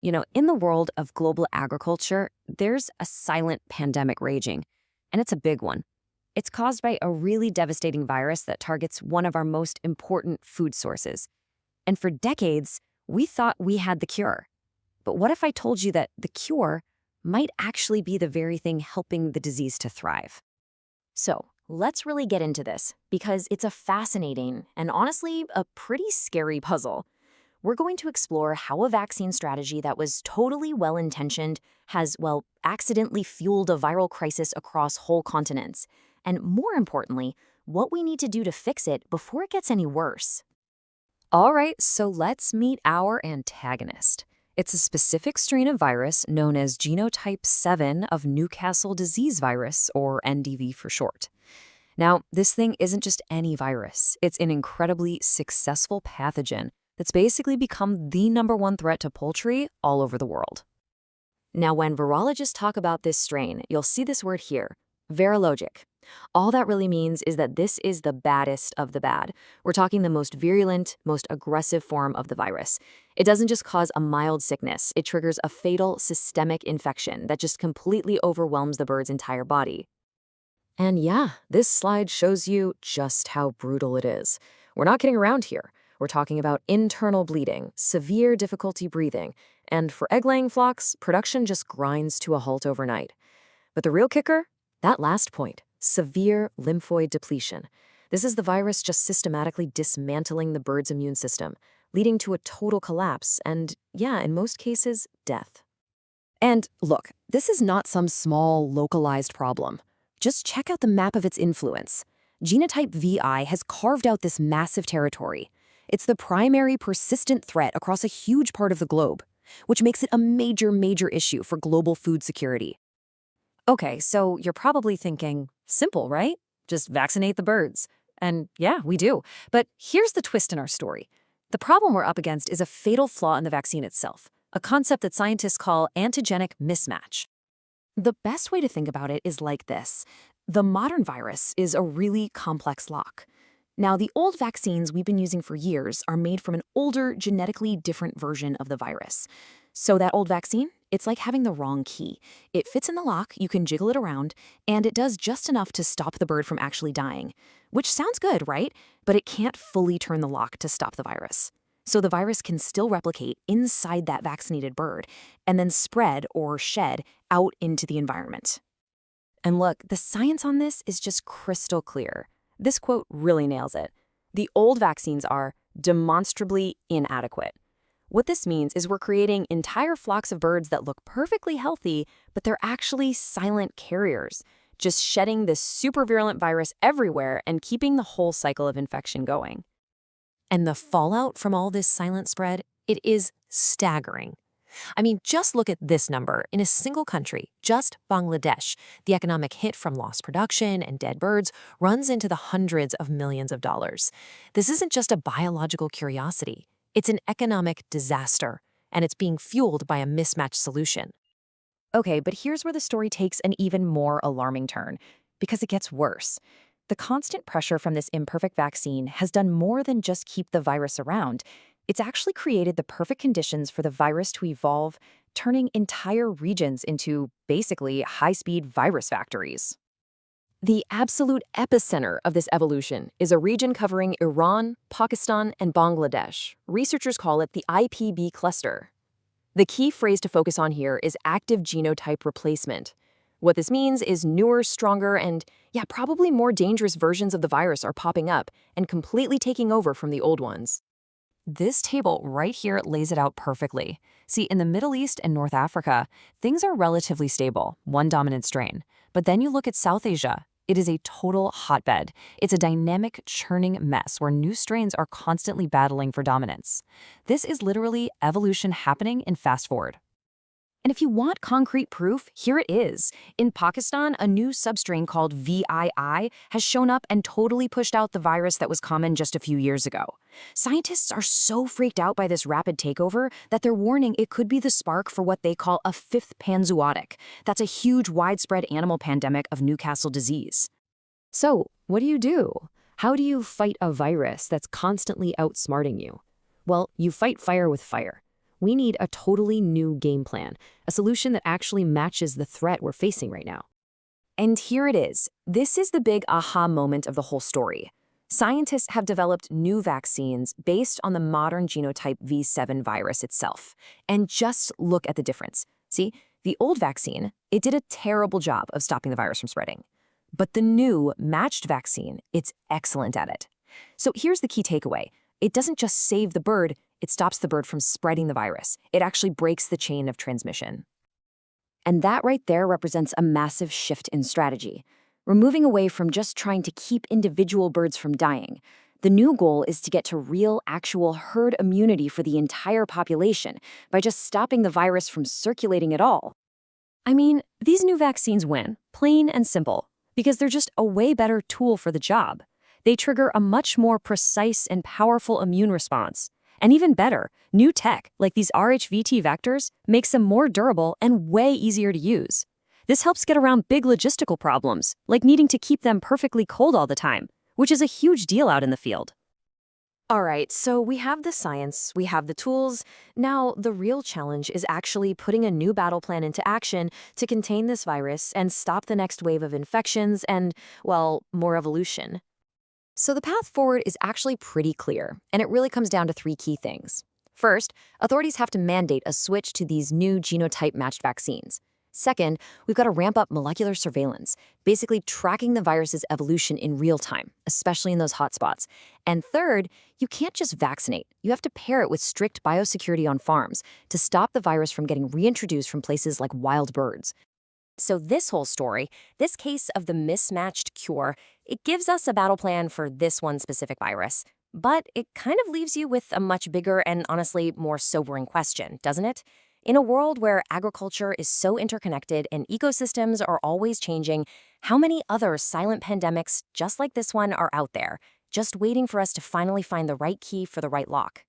In the world of global agriculture, there's a silent pandemic raging, and it's a big one. It's caused by a really devastating virus that targets one of our most important food sources. And for decades, we thought we had the cure. But what if I told you that the cure might actually be the very thing helping the disease to thrive? So let's really get into this, because it's a fascinating and honestly a pretty scary puzzle. We're going to explore how a vaccine strategy that was totally well-intentioned has, well, accidentally fueled a viral crisis across whole continents. And more importantly, what we need to do to fix it before it gets any worse. All right, so let's meet our antagonist. It's a specific strain of virus known as genotype 7 of Newcastle disease virus, or NDV for short. Now, this thing isn't just any virus. It's an incredibly successful pathogen that's basically become the #1 threat to poultry all over the world. Now, when virologists talk about this strain, you'll see this word here, virologic. All that really means is that this is the baddest of the bad. We're talking the most virulent, most aggressive form of the virus. It doesn't just cause a mild sickness, it triggers a fatal systemic infection that just completely overwhelms the bird's entire body. And yeah, this slide shows you just how brutal it is. We're not kidding around here. We're talking about internal bleeding, severe difficulty breathing, and for egg-laying flocks, production just grinds to a halt overnight. But the real kicker? That last point, severe lymphoid depletion. This is the virus just systematically dismantling the bird's immune system, leading to a total collapse and, yeah, in most cases, death. And look, this is not some small, localized problem. Just check out the map of its influence. Genotype VI has carved out this massive territory. It's the primary persistent threat across a huge part of the globe, which makes it a major issue for global food security. Okay, so you're probably thinking, simple, right? Just vaccinate the birds. And yeah, we do. But here's the twist in our story. The problem we're up against is a fatal flaw in the vaccine itself, a concept that scientists call antigenic mismatch. The best way to think about it is like this. The modern virus is a really complex lock. Now, the old vaccines we've been using for years are made from an older, genetically different version of the virus. So that old vaccine, it's like having the wrong key. It fits in the lock, you can jiggle it around, and it does just enough to stop the bird from actually dying. Which sounds good, right? But it can't fully turn the lock to stop the virus. So the virus can still replicate inside that vaccinated bird and then spread or shed out into the environment. And look, the science on this is just crystal clear. This quote really nails it. The old vaccines are demonstrably inadequate. What this means is we're creating entire flocks of birds that look perfectly healthy, but they're actually silent carriers, just shedding this super virulent virus everywhere and keeping the whole cycle of infection going. And the fallout from all this silent spread, it is staggering. I mean, just look at this number. In a single country, just Bangladesh, the economic hit from lost production and dead birds runs into the hundreds of millions of dollars. This isn't just a biological curiosity. It's an economic disaster, and it's being fueled by a mismatched solution. Okay, but here's where the story takes an even more alarming turn, because it gets worse. The constant pressure from this imperfect vaccine has done more than just keep the virus around. It's actually created the perfect conditions for the virus to evolve, turning entire regions into, basically, high-speed virus factories. The absolute epicenter of this evolution is a region covering Iran, Pakistan, and Bangladesh. Researchers call it the IPB cluster. The key phrase to focus on here is active genotype replacement. What this means is newer, stronger, and, yeah, probably more dangerous versions of the virus are popping up and completely taking over from the old ones. This table right here lays it out perfectly. See, in the Middle East and North Africa, things are relatively stable, one dominant strain. But then you look at South Asia, it is a total hotbed. It's a dynamic, churning mess where new strains are constantly battling for dominance. This is literally evolution happening in fast forward. And if you want concrete proof, here it is. In Pakistan, a new substrain called VII has shown up and totally pushed out the virus that was common just a few years ago. Scientists are so freaked out by this rapid takeover that they're warning it could be the spark for what they call a fifth panzootic. That's a huge, widespread animal pandemic of Newcastle disease. So, what do? How do you fight a virus that's constantly outsmarting you? Well, you fight fire with fire. We need a totally new game plan, a solution that actually matches the threat we're facing right now. And here it is. This is the big aha moment of the whole story. Scientists have developed new vaccines based on the modern genotype V7 virus itself. And just look at the difference. See, the old vaccine, it did a terrible job of stopping the virus from spreading. But the new matched vaccine, it's excellent at it. So here's the key takeaway. It doesn't just save the bird, it stops the bird from spreading the virus. It actually breaks the chain of transmission. And that right there represents a massive shift in strategy. We're moving away from just trying to keep individual birds from dying. The new goal is to get to real, actual herd immunity for the entire population by just stopping the virus from circulating at all. I mean, these new vaccines win, plain and simple, because they're just a way better tool for the job. They trigger a much more precise and powerful immune response. And even better, new tech, like these RHVT vectors, makes them more durable and way easier to use. This helps get around big logistical problems, like needing to keep them perfectly cold all the time, which is a huge deal out in the field. All right, so we have the science, we have the tools. Now, the real challenge is actually putting a new battle plan into action to contain this virus and stop the next wave of infections and, well, more evolution. So the path forward is actually pretty clear, and it really comes down to three key things. First, authorities have to mandate a switch to these new genotype-matched vaccines. Second, we've got to ramp up molecular surveillance, basically tracking the virus's evolution in real time, especially in those hotspots. And third, you can't just vaccinate. You have to pair it with strict biosecurity on farms to stop the virus from getting reintroduced from places like wild birds. So this whole story, this case of the mismatched cure, it gives us a battle plan for this one specific virus. But it kind of leaves you with a much bigger and honestly more sobering question, doesn't it? In a world where agriculture is so interconnected and ecosystems are always changing, how many other silent pandemics just like this one are out there, just waiting for us to finally find the right key for the right lock?